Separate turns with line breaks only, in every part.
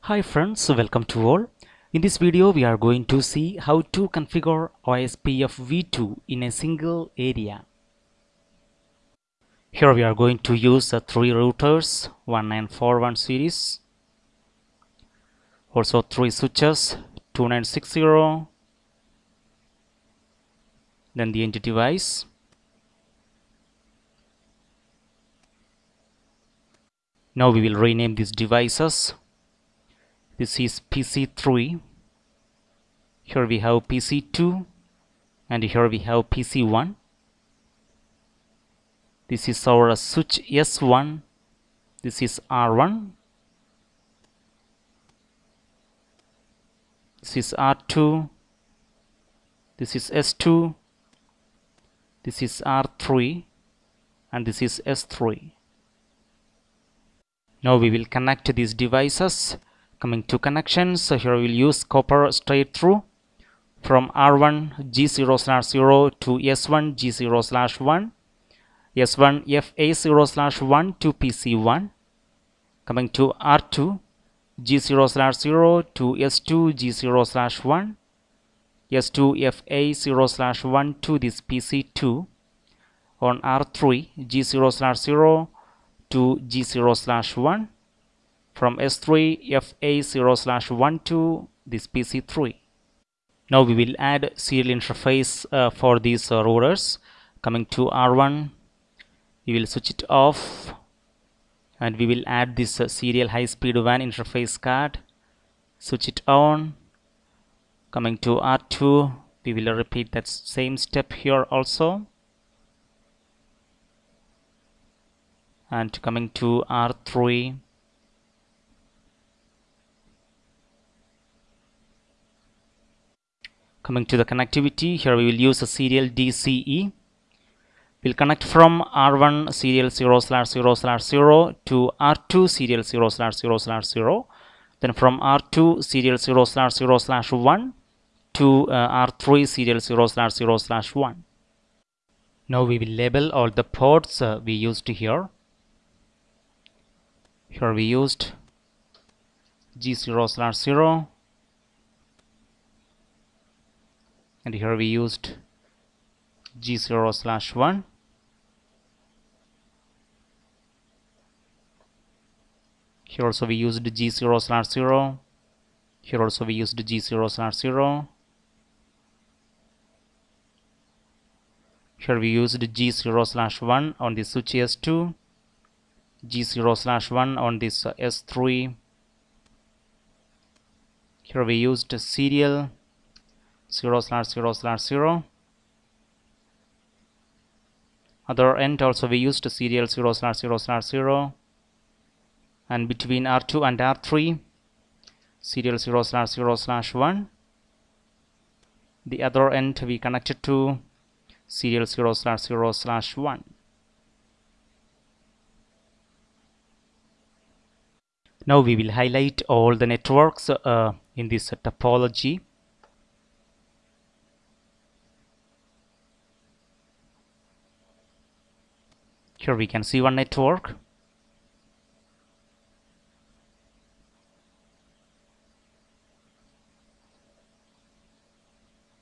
Hi friends, welcome to all. In this video we are going to see how to configure OSPF v2 in a single area. Here we are going to use 3 routers 1941 series, also 3 switches 2960, then the entity device. Now we will rename these devices. This is PC3, here we have PC2, and here we have PC1. This is our switch S1, this is R1, this is R2, this is S2, this is R3, and this is S3. Now we will connect these devices. Coming to connections, so here we will use copper straight through from R1 G0/0 to S1 G0/1, S1 FA0/1 to PC1. Coming to R2 G0/0 to S2 G0/1, S2 FA0/1 to this PC2. On R3 G0/0 to G0/1, from S3 FA0/1 to this PC3. Now we will add serial interface for these rotors. Coming to R1, we will switch it off and we will add this serial high-speed WAN interface card. Switch it on. Coming to R2, we will repeat that same step here also. And coming to R3, coming to the connectivity, here we will use a serial DCE. We'll connect from R1 serial 0/0/0 to R2 serial 0/0/0, then from R2 serial 0/0/1 to R3 serial 0/0/1. Now we will label all the ports we used here. Here we used G0/0, and here we used G0/1. Here also we used G0/0. Here also we used G0/0. Here we used G0/1 on the switch S2, G0/1 on this S3. Here we used serial 0/0/0. Other end also we used serial 0/0/0, and between R2 and R3 serial 0/0/1. The other end we connected to serial 0/0/1. Now we will highlight all the networks in this topology. Here we can see one network.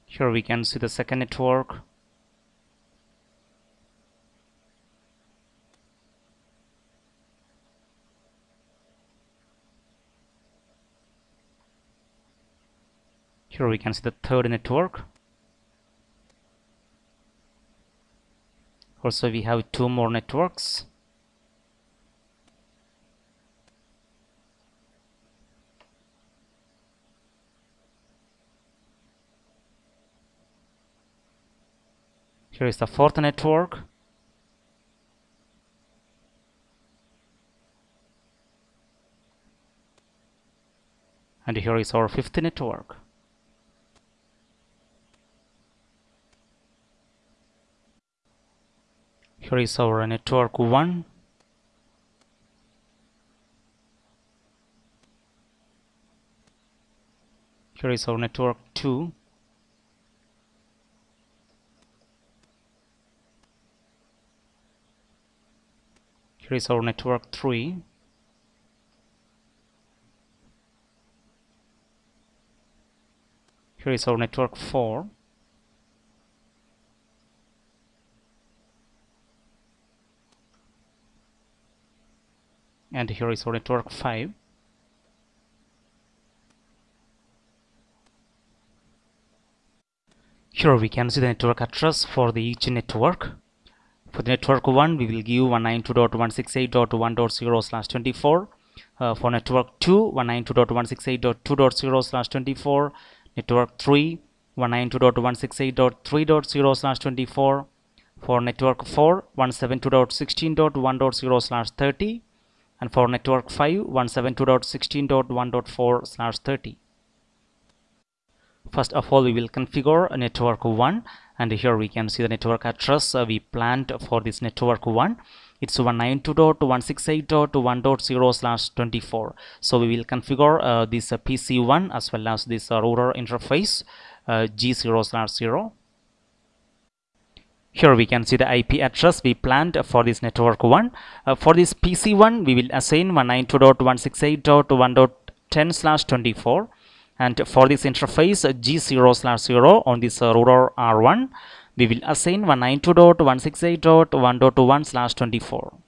Here we can see the second network. Here we can see the third network. Also we have 2 more networks. Here is the fourth network. And here is our fifth network. Here is our network 1. Here is our network 2. Here is our network 3. Here is our network 4. And here is our network 5. Here we can see the network address for each network. For the network 1, we will give 192.168.1.0/24. For network 2, 192.168.2.0/24. Network 3, 192.168.3.0/24. For network 4, 172.16.1.0/30. And for network 5, 172.16.1.4/30. First of all, we will configure network 1, and here we can see the network address we planned for this network 1. It's 192.168.1.0/24. So we will configure this PC1 as well as this router interface G0/0. Here we can see the IP address we planned for this network 1. For this PC1, we will assign 192.168.1.10/24. And for this interface G0/0 on this router R1, we will assign 192.168.1.1/24.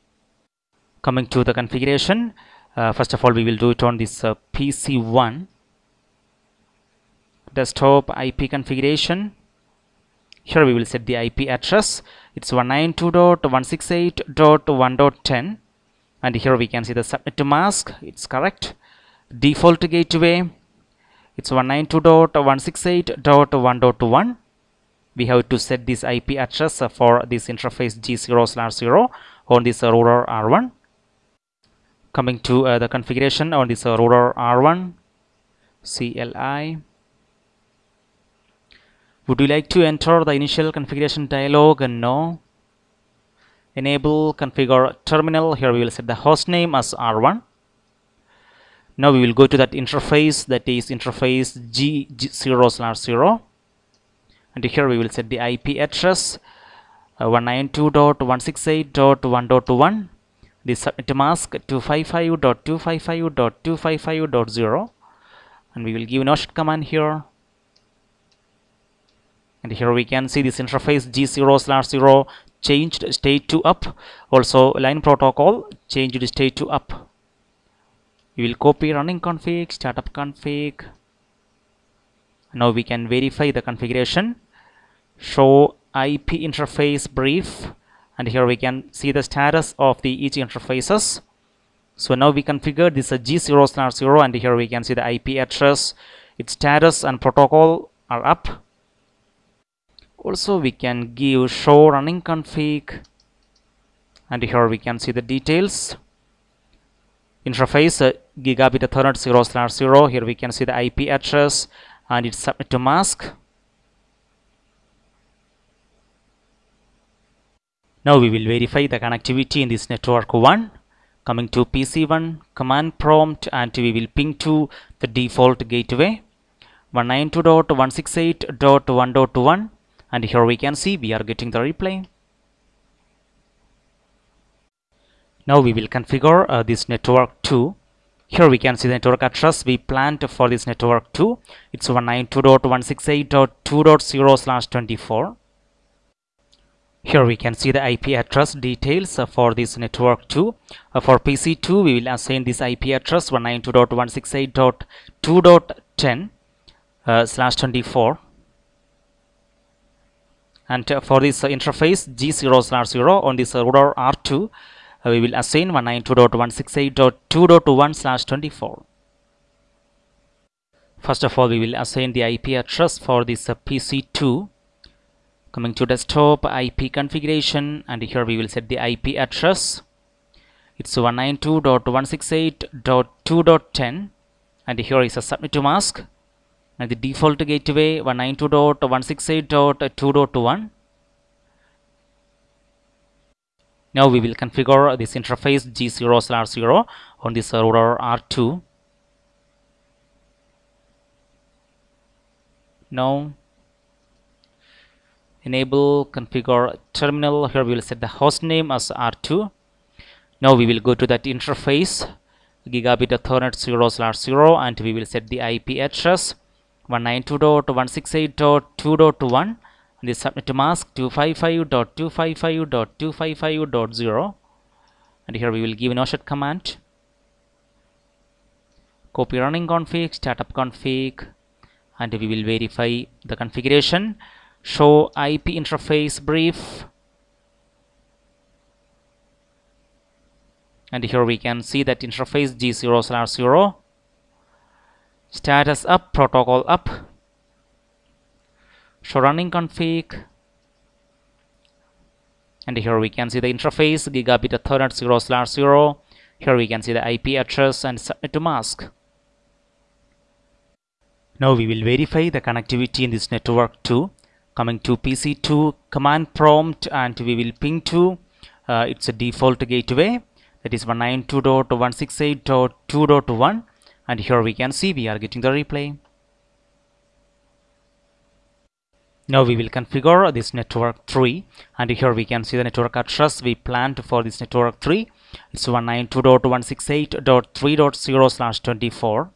Coming to the configuration, first of all, we will do it on this PC1. Desktop IP configuration. Here we will set the IP address. It's 192.168.1.10, and here we can see the subnet mask. It's correct. Default gateway. It's 192.168.1.1. We have to set this IP address for this interface G0/0 on this router R1. Coming to the configuration on this router R1, CLI. Would you like to enter the initial configuration dialog? No. Enable configure terminal. Here we will set the host name as R1. Now we will go to that interface, that is interface G0/0, and here we will set the IP address 192.168.1.1. the subnet mask 255.255.255.0, and we will give nosh command here. And here we can see this interface G0/0 changed state to up. Also line protocol changed state to up. We will copy running config, startup config. Now we can verify the configuration. Show IP interface brief, and here we can see the status of the each interfaces. So now we configured this G0/0, and here we can see the IP address, its status and protocol are up. Also we can give show running config, and here we can see the details. Interface gigabit Ethernet 0/0. Here we can see the IP address and its subnet to mask. Now we will verify the connectivity in this network 1. Coming to PC1 command prompt, and we will ping to the default gateway 192.168.1.1, and here we can see we are getting the reply. Now we will configure this network 2. Here we can see the network address we planned for this network 2. It's 192.168.2.0/24. Here we can see the IP address details for this network 2. For PC2, we will assign this IP address 192.168.2.10/24. And for this interface G0/0 on this router R2, we will assign 192.168.2.1/24. First of all, we will assign the IP address for this PC2. Coming to desktop IP configuration, and here we will set the IP address. It's 192.168.2.10, and here is a subnet to mask, and the default gateway 192.168.2.1. Now we will configure this interface G0/0 on this router R2. Now enable configure terminal. Here we will set the host name as R2. Now we will go to that interface gigabit Ethernet 0/0, and we will set the IP address 192.168.2.1, and the subnet mask 255.255.255.0, and here we will give no shut command. Copy running config, startup config, and we will verify the configuration. Show IP interface brief, and here we can see that interface G0/0, status up, protocol up. Show running config, and here we can see the interface gigabit Ethernet 0/0. Here we can see the IP address and subnet to mask. Now we will verify the connectivity in this network too. Coming to PC2 command prompt, and we will ping to it's a default gateway, that is 192.168.2.1, and here we can see we are getting the replay. Now we will configure this network 3, and here we can see the network address we planned for this network 3. It's 192.168.3.0/24.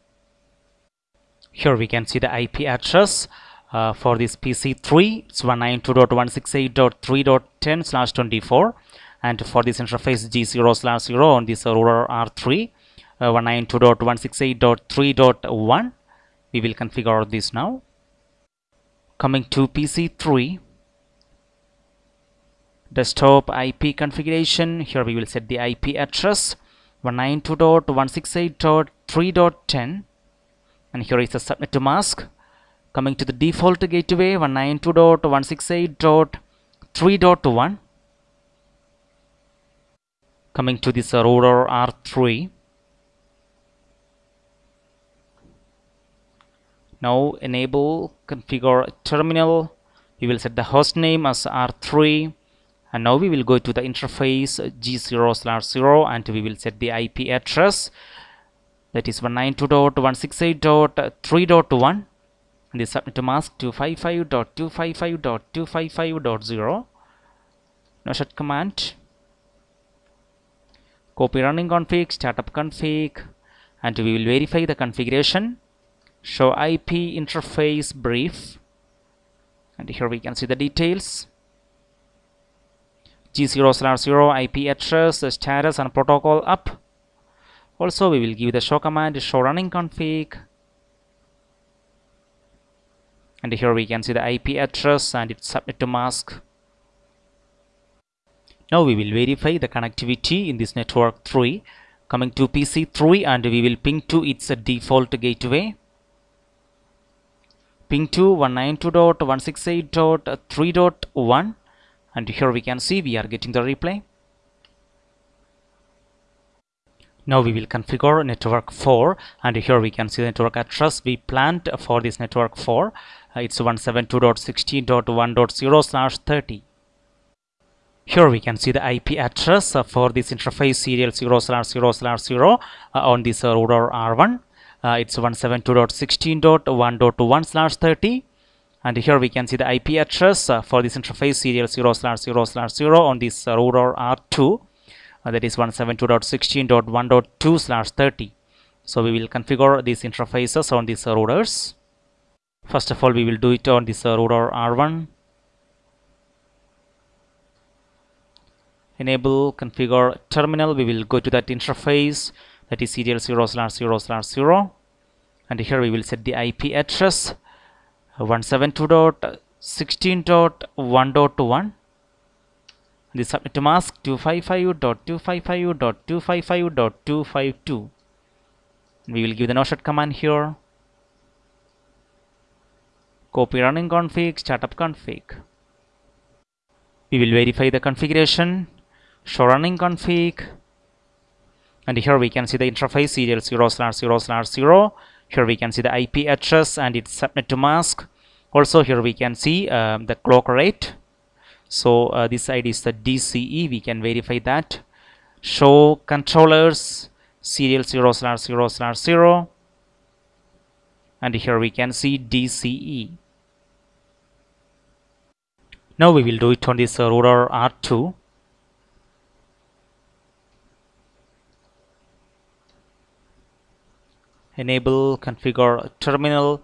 Here we can see the IP address for this PC3. It's 192.168.3.10/24, and for this interface G0/0 on this router R3, 192.168.3.1. We will configure this now. Coming to PC3 desktop IP configuration, here we will set the IP address 192.168.3.10, and here is the subnet to mask. Coming to the default gateway 192.168.3.1. Coming to this router R3. Now enable configure terminal. We will set the host name as R3, and now we will go to the interface G0/0, and we will set the IP address, that is 192.168.3.1, and the subnet to mask 255.255.255.0. Now shut command. Copy running config, startup config, and we will verify the configuration. Show IP interface brief, and here we can see the details. G0/0 IP address, status and protocol up. Also we will give the show command, show running config, and here we can see the IP address and its subnet to mask. Now we will verify the connectivity in this network 3. Coming to PC3, and we will ping to its default gateway. Ping to 192.168.3.1, and here we can see we are getting the replay. Now we will configure network 4, and here we can see the network address we planned for this network 4. It's 172.16.1.0/30. Here we can see the IP address for this interface serial 0/0/0 on this router R1. It's 172.16.1.1/30, and here we can see the IP address for this interface serial 0/0/0 on this router R2, that is 172.16.1.2/30. So we will configure these interfaces on these routers. First of all, we will do it on this router R1. Enable configure terminal. We will go to that interface, that is serial 0/0/0, and here we will set the IP address 172.16.1.1, the subnet to mask 255.255.255.252. We will give the no shut command here. Copy running config, startup config. We will verify the configuration. Show running config, and here we can see the interface serial 0/0/0. Here we can see the IP address and its subnet to mask. Also here we can see the clock rate. So this side is the DCE. We can verify that. Show controllers serial 0/0/0, and here we can see DCE. Now we will do it on this router R2. Enable configure terminal,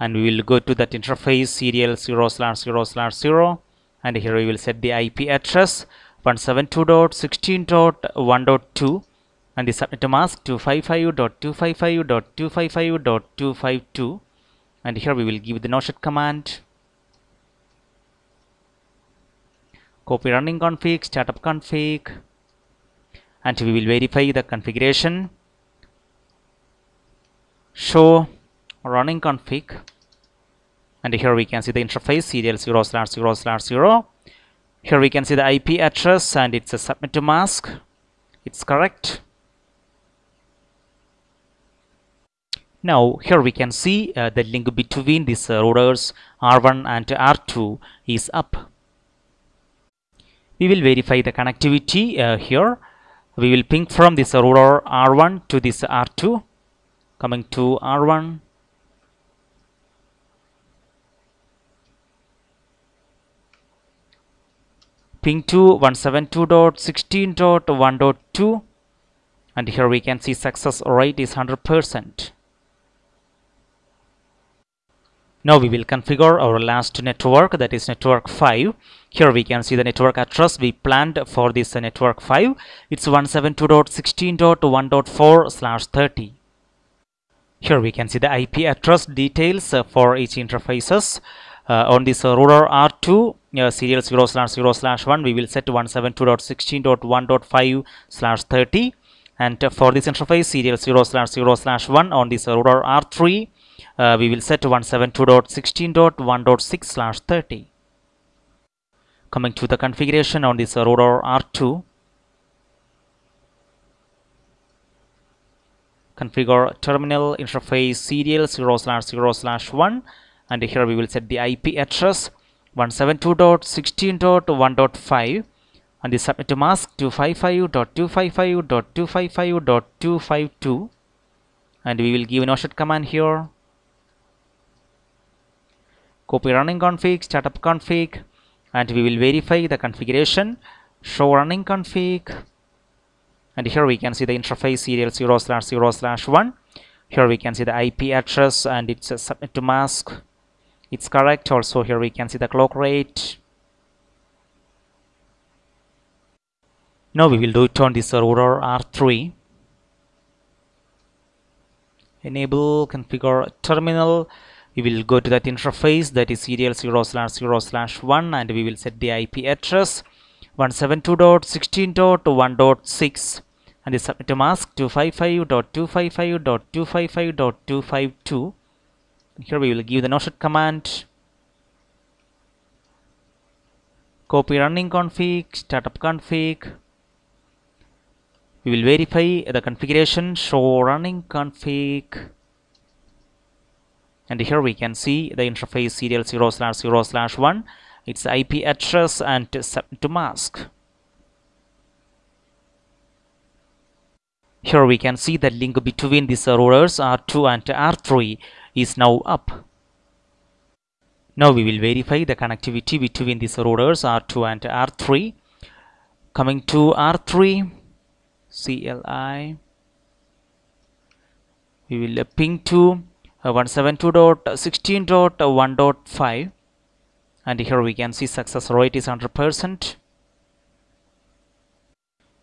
and we will go to that interface serial 0/0/0, and here we will set the IP address 172.16.1.2 and the subnet mask 255.255.255.252, and here we will give the no-shut command. Copy running config, startup config, and we will verify the configuration. Show running config, and here we can see the interface serial 0/0/0. Here we can see the IP address and it's a subnet to mask. It's correct. Now here we can see the link between these rotors R1 and R2 is up. We will verify the connectivity here. We will ping from this rotor R1 to this R2. Coming to R1, ping to 172.16.1.2, and here we can see success rate is 100%. Now we will configure our last network, that is network 5. Here we can see the network address we planned for this network 5. It's 172.16.1.4/30. Here we can see the IP address details for each interfaces. On this router R2 serial 0/0/1, we will set 172.16.1.5/30, and for this interface serial 0/0/1 on this router R3, we will set 172.16.1.6/30. Coming to the configuration on this router R2, configure terminal interface serial 0/0/1, and here we will set the IP address 172.16.1.5 and the subnet to mask 255.255.255.252, and we will give a no-shut command here. Copy running config, startup config, and we will verify the configuration. Show running config, and here we can see the interface serial 0/0/1. Here we can see the IP address and it's a subnet to mask. It's correct. Also here we can see the clock rate. Now we will do it on this router R3. Enable configure terminal. We will go to that interface, that is serial 0/0/1, and we will set the IP address 172.16.1.6 and the subnet to mask 255.255.255.252. Here we will give the no-shut command. Copy running config, startup config. We will verify the configuration. Show running config, and here we can see the interface serial 0/0/1. It's IP address and subnet to mask. Here we can see the link between these routers R2 and R3 is now up. Now we will verify the connectivity between these routers R2 and R3. Coming to R3 CLI, we will ping to 172.16.1.5, and here we can see success rate is 100%.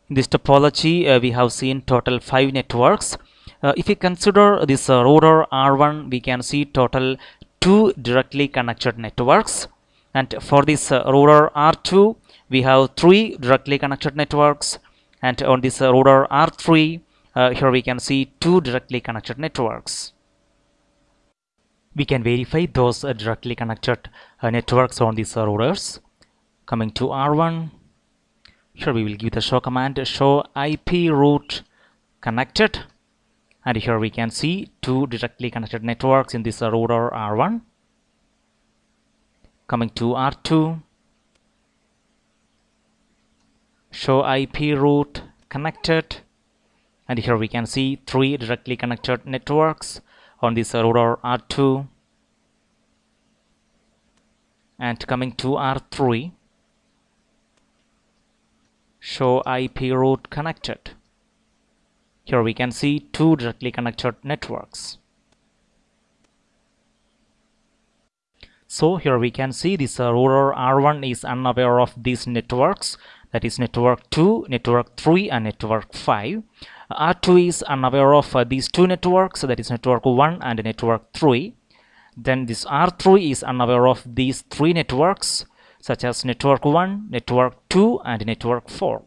In this topology, we have seen total 5 networks. If we consider this router R1, we can see total 2 directly connected networks, and for this router R2, we have 3 directly connected networks, and on this router R3, here we can see 2 directly connected networks. We can verify those directly connected networks on these routers. Coming to R1, here we will give the show command, show IP route connected, and here we can see 2 directly connected networks in this router R1. Coming to R2, show IP route connected, and here we can see 3 directly connected networks on this router R2. And coming to R3, show IP route connected. Here we can see 2 directly connected networks. So here we can see this router R1 is unaware of these networks, that is network 2, network 3 and network 5. R2 is unaware of these two networks, that is network 1 and network 3. Then this R3 is unaware of these three networks such as network 1, network 2 and network 4.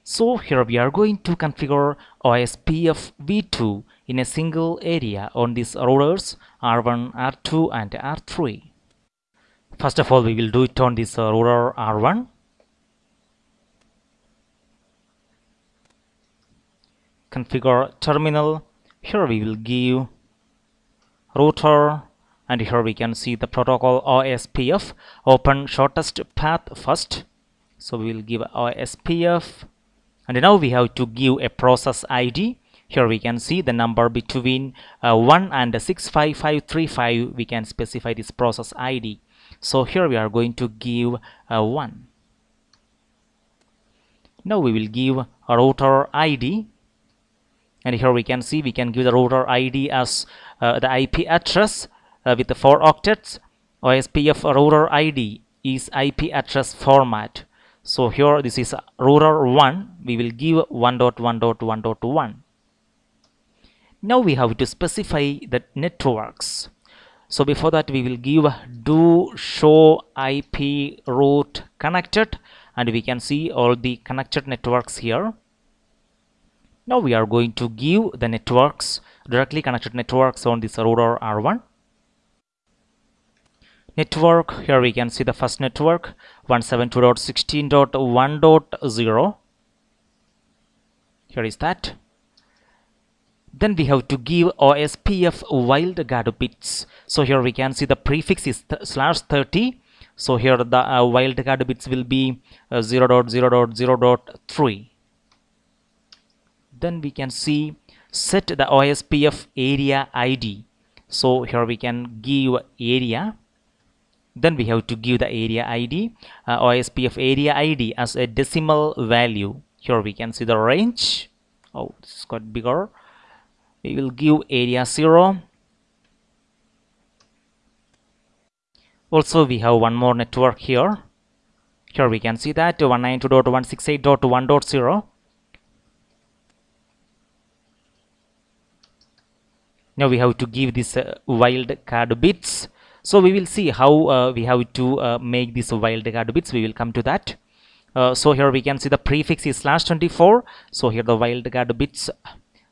So here we are going to configure OSPF v2 in a single area on these routers R1, R2 and R3. First of all, we will do it on this router R1. Configure terminal. Here we will give rotor, and here we can see the protocol OSPF, open shortest path first. So we will give OSPF, and now we have to give a process ID. Here we can see the number between 1 and 65535. We can specify this process ID. So here we are going to give 1. Now we will give a router ID, and here we can see we can give the router ID as the IP address with the 4 octets. OSPF router ID is IP address format. So here this is router 1. We will give 1.1.1.1. Now we have to specify the networks. So before that we will give do show IP route connected, and we can see all the connected networks here. Now we are going to give the networks, directly connected networks on this router R1. Network, here we can see the first network 172.16.1.0. Here is that. Then we have to give OSPF wildcard bits. So here we can see the prefix is /30. So here the wildcard bits will be 0.0.0.3. Then we can see set the OSPF area ID. So here we can give area. Then we have to give the area ID, OSPF area ID as a decimal value. Here we can see the range. Oh, this got bigger. We will give area 0. Also we have one more network here. Here we can see that 192.168.1.0. Now we have to give this wildcard bits. So we will see how we have to make this wildcard bits. We will come to that. So here we can see the prefix is /24. So here the wildcard bits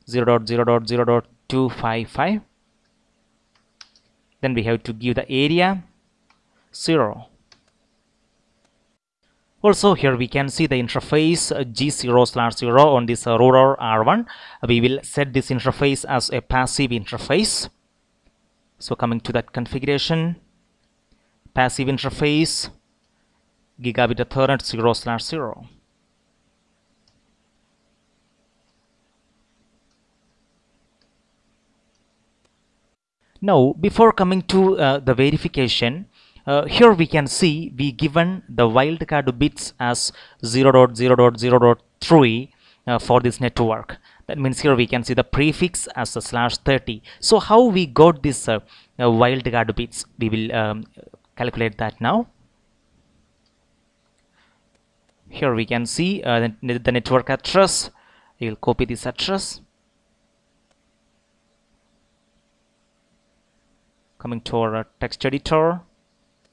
0.0.0.255. Then we have to give the area 0. Also here we can see the interface G0/0 on this router R1. We will set this interface as a passive interface. So coming to that configuration, passive interface gigabit Ethernet 0/0. Now before coming to the verification, here we can see we given the wildcard bits as 0.0.0.3 for this network. That means here we can see the prefix as a /30. So how we got this wildcard bits? We will calculate that now. Here we can see the network address. We will copy this address. Coming to our text editor,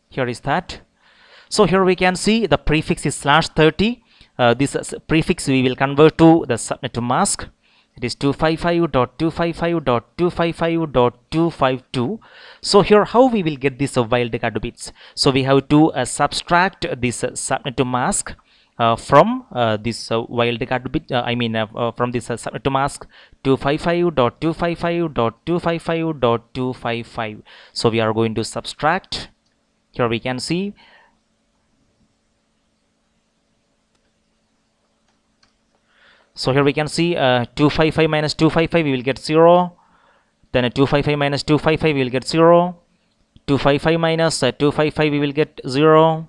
here is that. So here we can see the prefix is /30. This prefix we will convert to the subnet mask. It is 255.255.255.252. So here how we will get this wildcard bits? So we have to subtract this subnet mask from this wildcard bit. From this subnet mask 255.255.255.255. So we are going to subtract. Here we can see So here we can see 255 minus 255 we will get 0. Then 255 minus 255 we will get 0. 255 minus 255 we will get 0.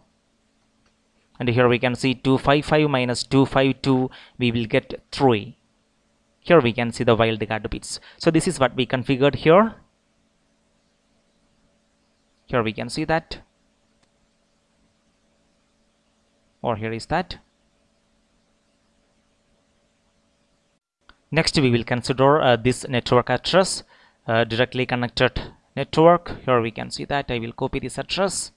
And here we can see 255 minus 252 we will get 3. Here we can see the wildcard bits. So this is what we configured here. Here we can see that, or here is that. Next we will consider this network address, directly connected network. Here we can see that. I will copy this address,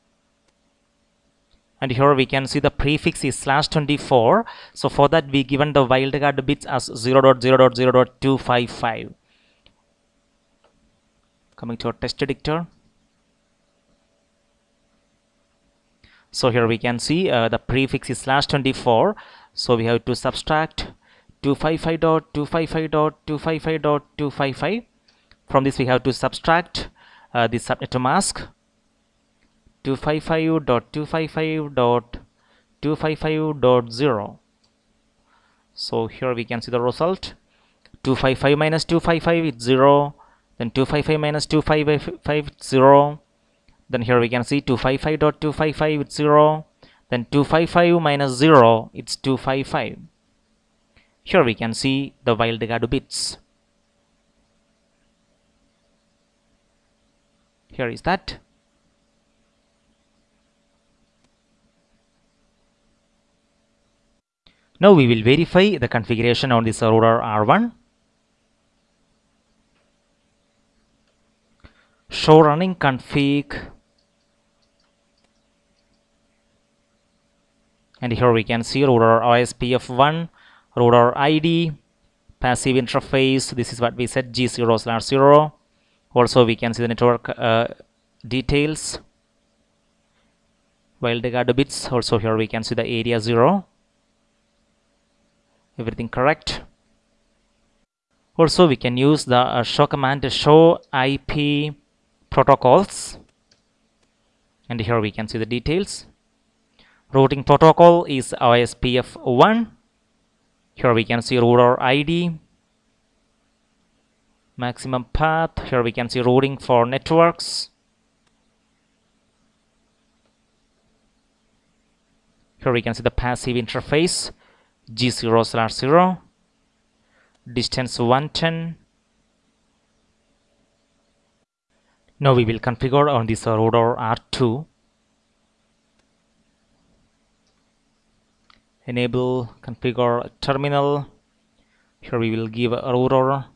and here we can see the prefix is /24. So for that we given the wildcard bits as 0.0.0.255. Coming to our test editor. So here we can see the prefix is /24. So we have to subtract 255.255.255.255. From this we have to subtract the subnet mask 255.255.255.0. So here we can see the result. 255 minus 255 is 0. Then 255 minus 255 is 0. Then here we can see 255.255 is 0. Then 255 minus 0 it's 255. Here we can see the wildcard bits. Here is that. Now we will verify the configuration on this router R1. Show running config, and here we can see router OSPF1, router ID, passive interface. This is what we said, G0/0. Also we can see the network details, wildcard bits. Also here we can see the area 0. Everything correct. Also we can use the show command to show IP protocols, and here we can see the details. Routing protocol is OSPF1. Here we can see router ID, maximum path. Here we can see routing for networks. Here we can see the passive interface, G0/0, distance 110. Now we will configure on this router R2. Enable configure terminal. Here we will give a router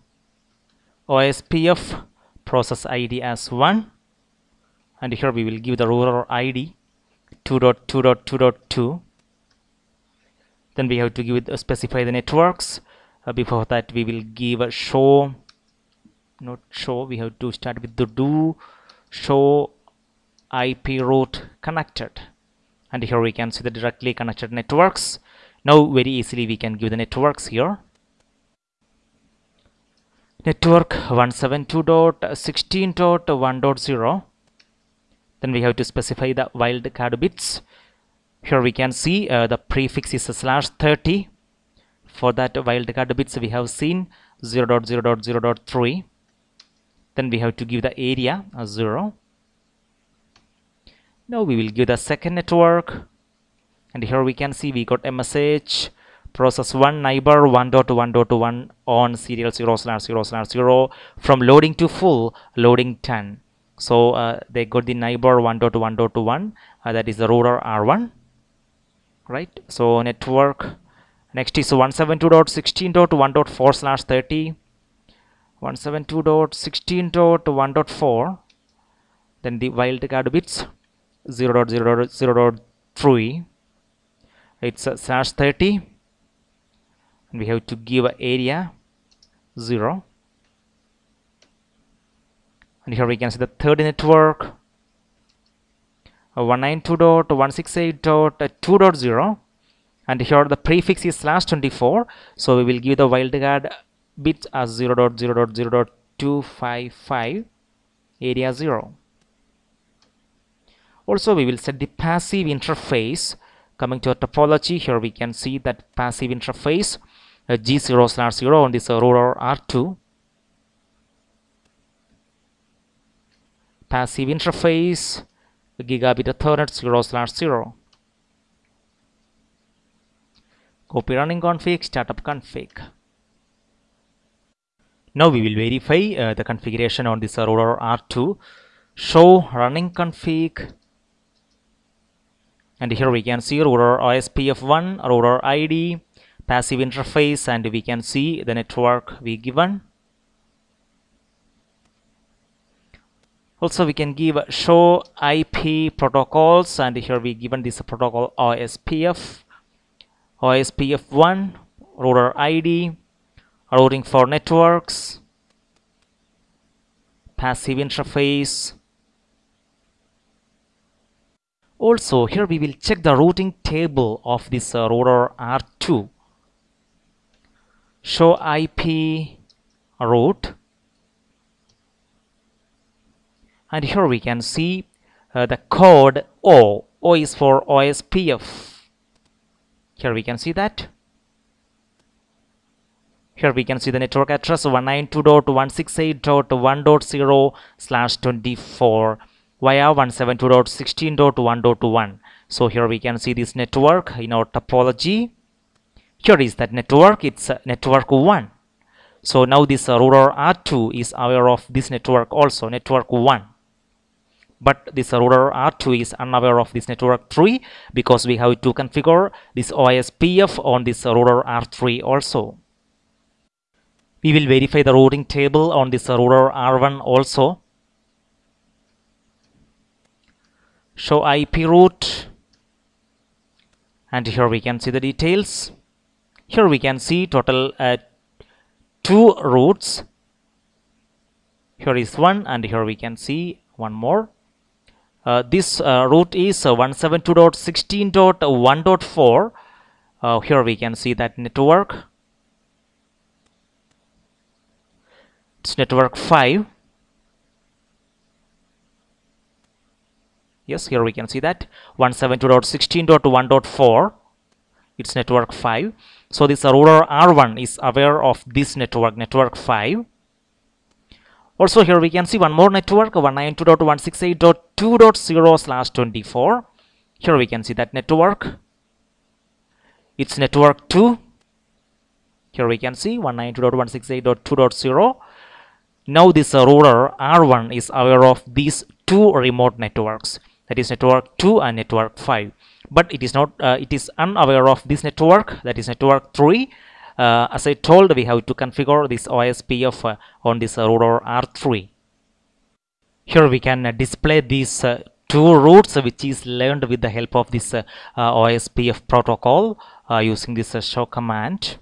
OSPF process ID as 1, and here we will give the router ID 2.2.2.2. Then we have to give it, specify the networks. Before that we will give a show, not show, we have to start with the do show IP route connected, and here we can see the directly connected networks. Now very easily we can give the networks here. Network 172.16.1.0. Then we have to specify the wildcard bits. Here we can see the prefix is /30. For that wildcard bits we have seen 0.0.0.3. Then we have to give the area as 0. Now we will give the second network, and here we can see we got a message process 1 neighbor 1.1.1 on serial 0/0/0 from loading to full, loading 10. So they got the neighbor 1.1.1, that is the router R1, right? So network next is 172.16.1.4/30, 172.16.1.4. then the wildcard bits 0.0.0.3, it's /30, and we have to give area 0. And here we can see the third network 192.168.2.0, and here the prefix is /24. So we will give the wildcard bits as 0.0.0.255, area 0. Also we will set the passive interface. Coming to a topology, here we can see that passive interface G0/0 on this router R2. Passive interface gigabit Ethernet 0/0. Copy running config, startup config. Now we will verify the configuration on this router R2. show running config, and here we can see rotor OSPF1, rotor ID, passive interface, and we can see the network we given. Also we can give show IP protocols, and here we given this protocol OSPF, OSPF1, rotor ID, routing for networks, passive interface. Also here we will check the routing table of this rotor R2. Show IP route, and here we can see the code O. O is for OSPF. Here we can see that. Here we can see the network address 192.168.1.0/24 via 172.16.1.1. So here we can see this network in our topology. Here is that network, it's network 1. So now this router R2 is aware of this network also, network 1. But this router R2 is unaware of this network 3 because we have to configure this OSPF on this router R3 also. We will verify the routing table on this router R1 also. Show IP route, and here we can see the details. Here we can see total 2 routes. Here is one, and here we can see one more. This route is 172.16.1.4. Here we can see that network. It's network 5. Yes, here we can see that 172.16.1.4. It's network 5. So this router R1 is aware of this network, network 5. Also here we can see one more network 192.168.2.0/24. Here we can see that network. It's network 2. Here we can see 192.168.2.0. Now this router R1 is aware of these 2 remote networks, that is network 2 and network 5. But it is not. It is unaware of this network, that is network 3. As I told, we have to configure this OSPF on this router R3. Here we can display these 2 routes which is learned with the help of this OSPF protocol using this show command.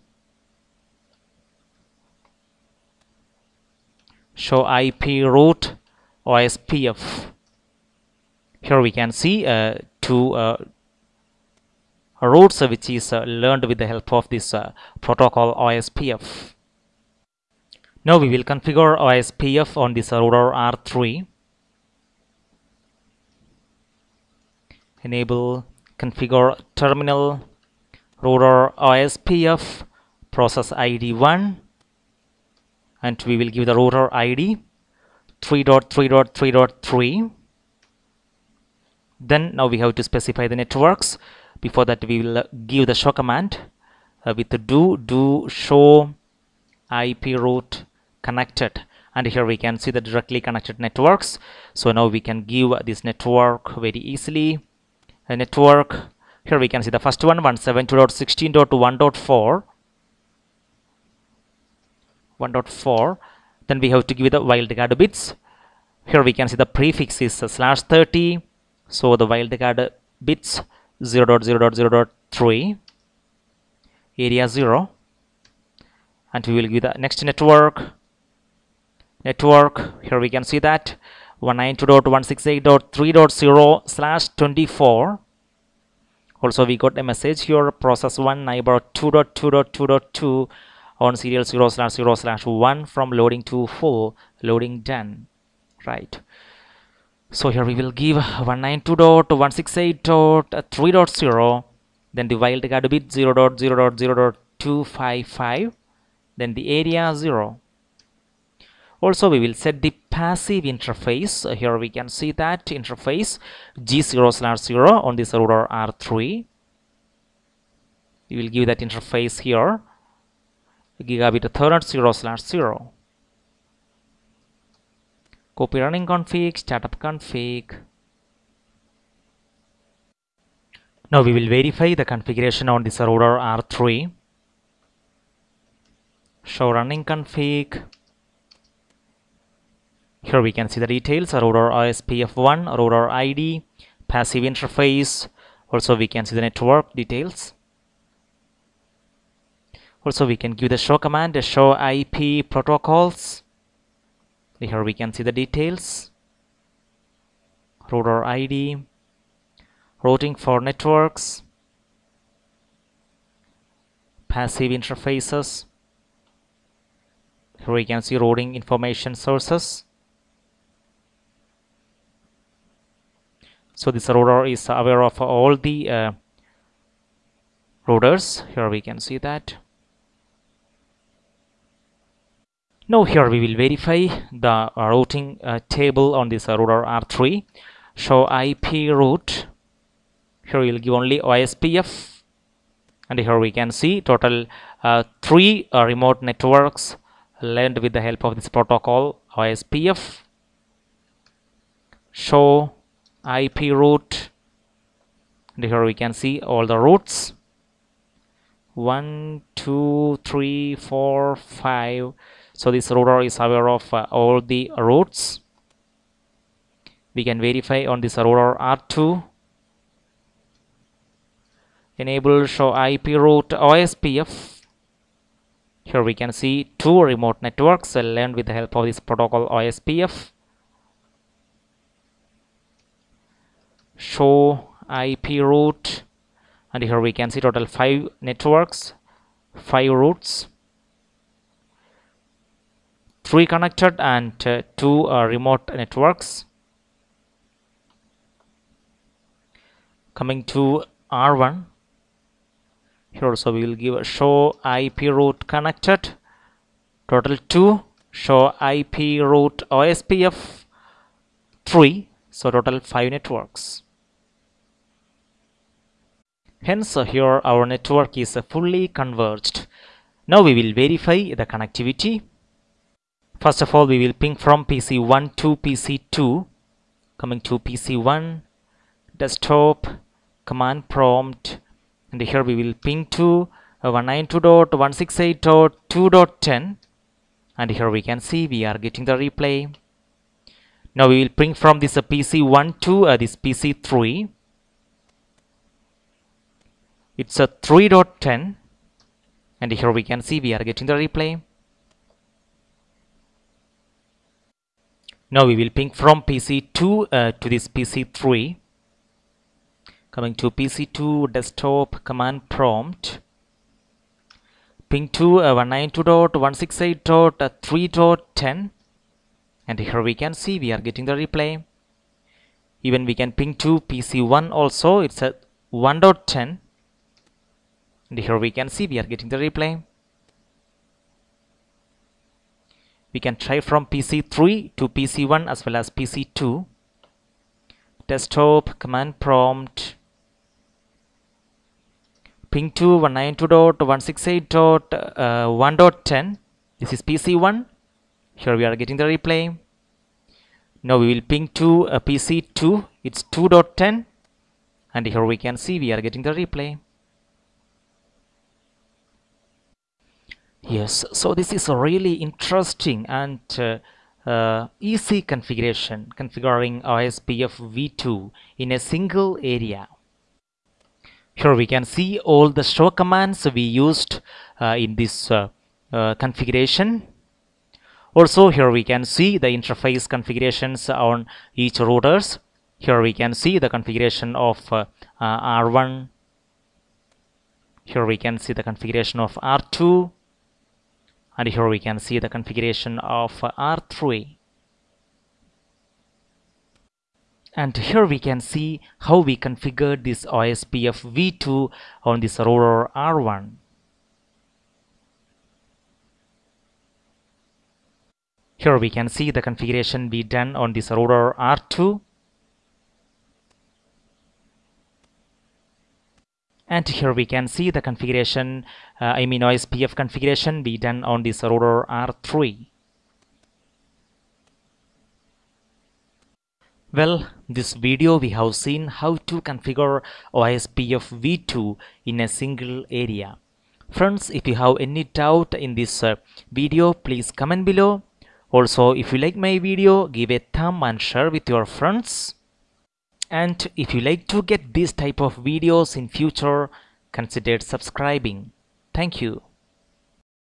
Show IP route OSPF. Here we can see 2 routes which is learned with the help of this protocol OSPF. Now we will configure OSPF on this router R3. Enable configure terminal router OSPF process ID 1, and we will give the router ID 3.3.3.3. Then now we have to specify the networks. Before that we will give the show command with the do show IP route connected, and here we can see the directly connected networks. So now we can give this network very easily. A network, here we can see the first one 172.16.1.4. 1.4. Then we have to give the wildcard bits. Here we can see the prefix is /30. So the wildcard bits 0.0.0.3, area 0, and we will give the next network. Here we can see that 192.168.3.0/24. Also we got a message here, process 1 neighbor 2.2.2.2 on serial 0/0/1 from loading to full, loading done. Right. So here we will give 192.168.3.0, then the wildcard bit 0.0.0.255, then the area 0. Also we will set the passive interface. Here we can see that interface G0/0 on this router R3. We will give that interface here, gigabit Ethernet 0/0. copy running config, startup config. Now we will verify the configuration on this rotor R3. Show running config. Here we can see the details: rotor OSPF1, rotor ID, passive interface. Also we can see the network details. Also we can give the show command, show IP protocols. Here we can see the details: rotor ID, routing for networks, passive interfaces. Here we can see routing information sources. So this rotor is aware of all the rotors. Here we can see that. Now here we will verify the routing table on this rotor R3. Show IP route. Here we will give only OSPF, and here we can see total 3 remote networks learned with the help of this protocol OSPF. Show IP route, and here we can see all the routes: 1 2 3 4 5. So this rotor is aware of all the routes. We can verify on this rotor R2. Enable show IP route OSPF. Here we can see 2 remote networks learned with the help of this protocol OSPF. Show IP route, and here we can see total 5 networks, 5 routes, 3 connected and 2 remote networks. Coming to R1, here also we will give a show IP route connected, total 2, show IP route OSPF 3, so total 5 networks. Hence here our network is fully converged. Now we will verify the connectivity. First of all, we will ping from PC1 to PC2. Coming to PC1, desktop, command prompt, and here we will ping to 192.168.2.10, and here we can see we are getting the replay. Now we will ping from this PC1 to this PC3. It's a 3.10, and here we can see we are getting the replay. Now we will ping from PC2 to this PC3. Coming to PC2, desktop, command prompt, ping to 192.168.3.10, and here we can see we are getting the replay. Even we can ping to PC1 also. It's a 1.10, and here we can see we are getting the replay. We can try from PC3 to PC1 as well as PC2. Desktop, command prompt, ping to 192.168.1.10. This is PC1. Here we are getting the replay. Now we will ping to PC2. It's 2.10, and here we can see we are getting the replay. Yes, so this is a really interesting and easy configuration, configuring OSPF v2 in a single area. Here we can see all the show commands we used in this configuration. Also here we can see the interface configurations on each routers. Here we can see the configuration of R1. Here we can see the configuration of R2. And here we can see the configuration of R3. And here we can see how we configured this OSPF v2 on this rotor R1. Here we can see the configuration we done on this rotor R2. And here we can see the configuration, OSPF configuration be done on this rotor R3. Well, this video we have seen how to configure OSPF v2 in a single area. Friends, if you have any doubt in this video, please comment below. Also, if you like my video, give a thumb and share with your friends. And if you like to get this type of videos in future, consider subscribing. Thank you.